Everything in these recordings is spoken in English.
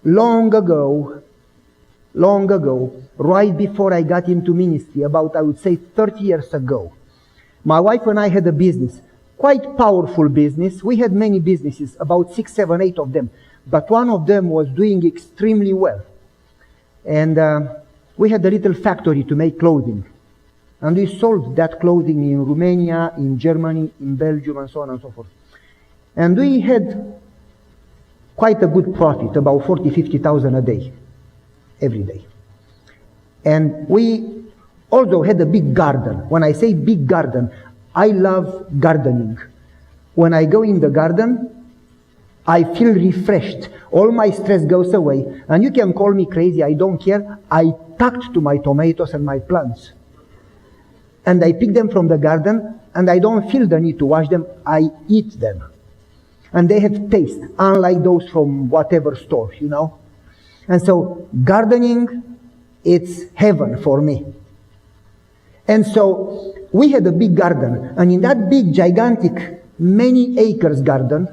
long ago, right before I got into ministry, about, I would say, 30 years ago, my wife and I had a business, quite powerful business. We had many businesses, about 6, 7, 8 of them, but one of them was doing extremely well. And we had a little factory to make clothing. And we sold that clothing in Romania, in Germany, in Belgium, and so on and so forth. And we had quite a good profit, about 40, 50,000 a day, every day. And we also had a big garden. When I say big garden, I love gardening. When I go in the garden, I feel refreshed. All my stress goes away. And you can call me crazy, I don't care. I talked to my tomatoes and my plants. And I pick them from the garden, and I don't feel the need to wash them. I eat them. And they have taste, unlike those from whatever store, you know. And so gardening, it's heaven for me. And so we had a big garden, and in that big, gigantic, many acres garden,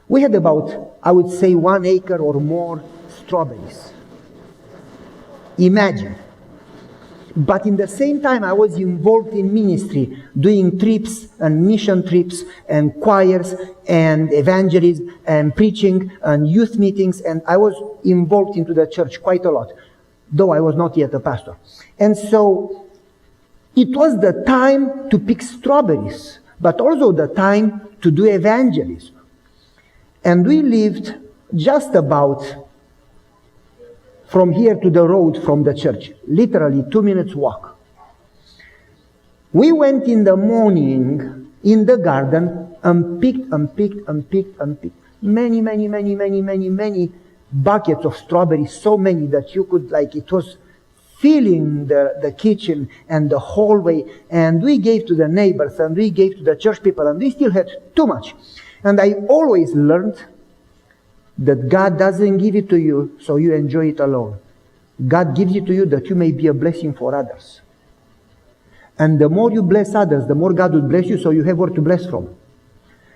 we had about, I would say, 1 acre or more strawberries. Imagine. But in the same time, I was involved in ministry, doing trips and mission trips and choirs and evangelism and preaching and youth meetings, and I was involved into the church quite a lot, though I was not yet a pastor. And so it was the time to pick strawberries, but also the time to do evangelism. And we lived just about from here to the road from the church, literally 2 minutes walk. We went in the morning in the garden and picked many buckets of strawberries, so many that you could, like, it was filling the kitchen and the hallway, and we gave to the neighbors and we gave to the church people, and we still had too much. And I always learned that God doesn't give it to you so you enjoy it alone. God gives it to you that you may be a blessing for others. And the more you bless others, the more God will bless you, so you have where to bless from.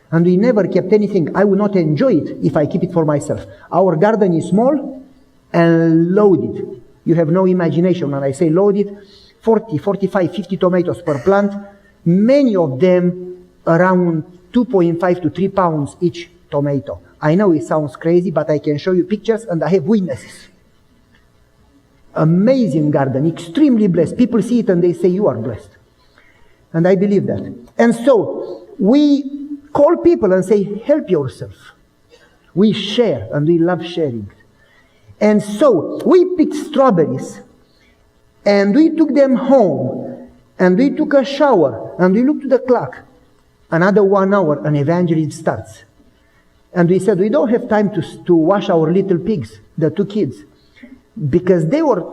And we never kept anything. I would not enjoy it if I keep it for myself. Our garden is small and loaded. You have no imagination when I say loaded. 40, 45, 50 tomatoes per plant. Many of them around 2.5 to 3 pounds each tomato. I know it sounds crazy, but I can show you pictures, and I have witnesses. Amazing garden, extremely blessed. People see it and they say, you are blessed. And I believe that. And so we call people and say, help yourself. We share, and we love sharing. And so we picked strawberries, and we took them home, and we took a shower, and we looked at the clock. Another 1 hour, an evangelism starts. And we said, we don't have time to wash our little pigs, the 2 kids, because they were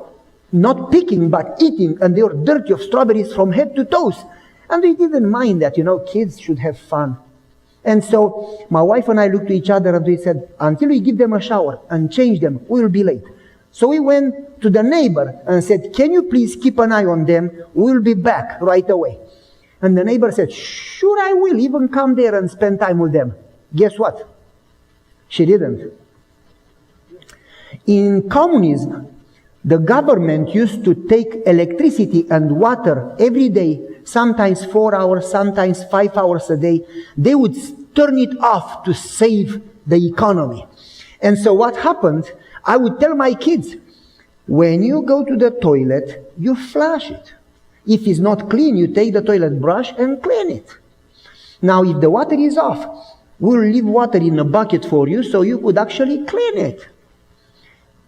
not picking but eating, and they were dirty of strawberries from head to toes. And we didn't mind that, kids should have fun. And so my wife and I looked at each other and we said, until we give them a shower and change them, we will be late. So we went to the neighbor and said, can you please keep an eye on them? We will be back right away. And the neighbor said, sure I will, even come there and spend time with them. Guess what? She didn't. In communism, the government used to take electricity and water every day, sometimes 4 hours, sometimes 5 hours a day. They would turn it off to save the economy. And so what happened, I would tell my kids, when you go to the toilet, you flush it. If it's not clean, you take the toilet brush and clean it. Now, if the water is off, we'll leave water in a bucket for you so you could actually clean it.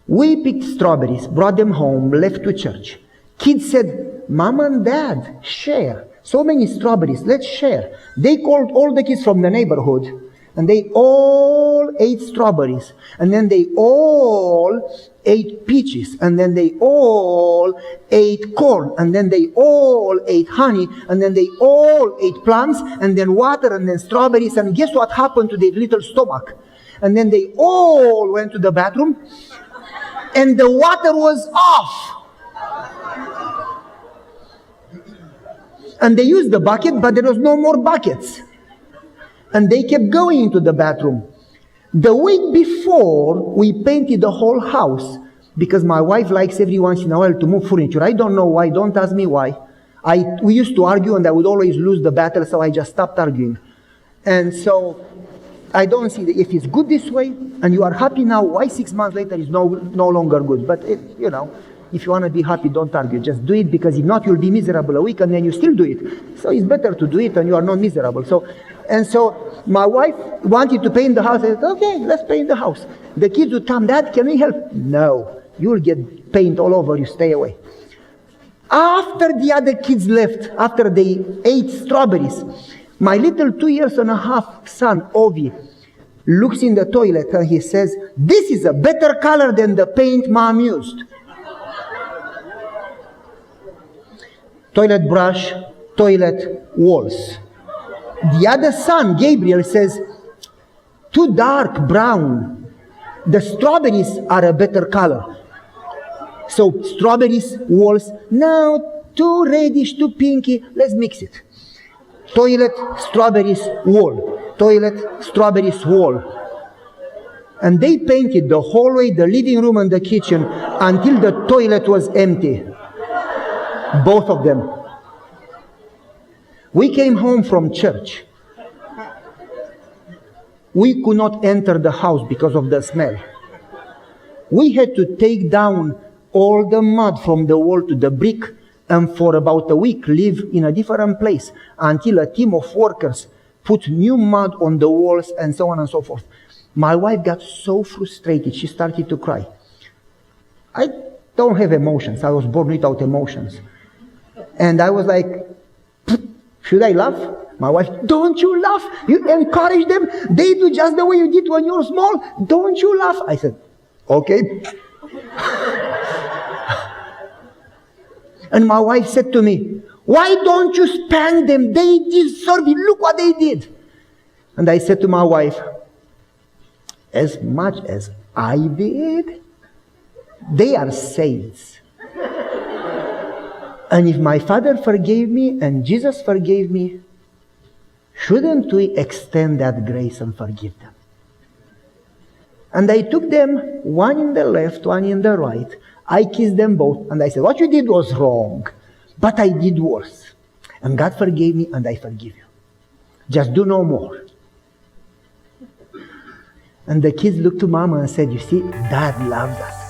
We picked strawberries, brought them home, left to church. Kids said, Mom and Dad, share. So many strawberries, let's share. They called all the kids from the neighborhood, and they all ate strawberries. And then they all ate peaches. And then they all ate corn. And then they all ate honey. And then they all ate plums, and then water, and then strawberries. And guess what happened to their little stomach? And then they all went to the bathroom, and the water was off. And they used the bucket, but there was no more buckets. And they kept going into the bathroom. The week before, we painted the whole house because my wife likes every once in a while to move furniture. I don't know why, don't ask me why. We used to argue and I would always lose the battle, so I just stopped arguing. And so I don't see that if it's good this way and you are happy now, why 6 months later is no longer good. But if you want to be happy, don't argue. Just do it, because if not, you'll be miserable a week and then you still do it. So it's better to do it and you are not miserable. So my wife wanted to paint the house. I said, okay, let's paint the house. The kids would come, Dad, can we help? No, you'll get paint all over, you stay away. After the other kids left, after they ate strawberries, my little 2.5-year-old son, Ovi, looks in the toilet and he says, this is a better color than the paint Mom used. Toilet brush, toilet walls. The other son, Gabriel, says, too dark brown. The strawberries are a better color. So strawberries, walls, now too reddish, too pinky, let's mix it. Toilet, strawberries, wall. Toilet, strawberries, wall. And they painted the hallway, the living room and the kitchen until the toilet was empty. Both of them. We came home from church. We could not enter the house because of the smell. We had to take down all the mud from the wall to the brick and for about a week live in a different place until a team of workers put new mud on the walls and so on and so forth. My wife got so frustrated, she started to cry. I don't have emotions. I was born without emotions. And I was like, should I laugh? My wife, don't you laugh. You encourage them. They do just the way you did when you were small. Don't you laugh. I said, okay. And my wife said to me, why don't you spank them? They deserve it. Look what they did. And I said to my wife, as much as I did, they are saints. And if my Father forgave me and Jesus forgave me, shouldn't we extend that grace and forgive them? And I took them, one in the left, one in the right. I kissed them both, and I said, what you did was wrong, but I did worse. And God forgave me, and I forgive you. Just do no more. And the kids looked to Mama and said, you see, Dad loves us.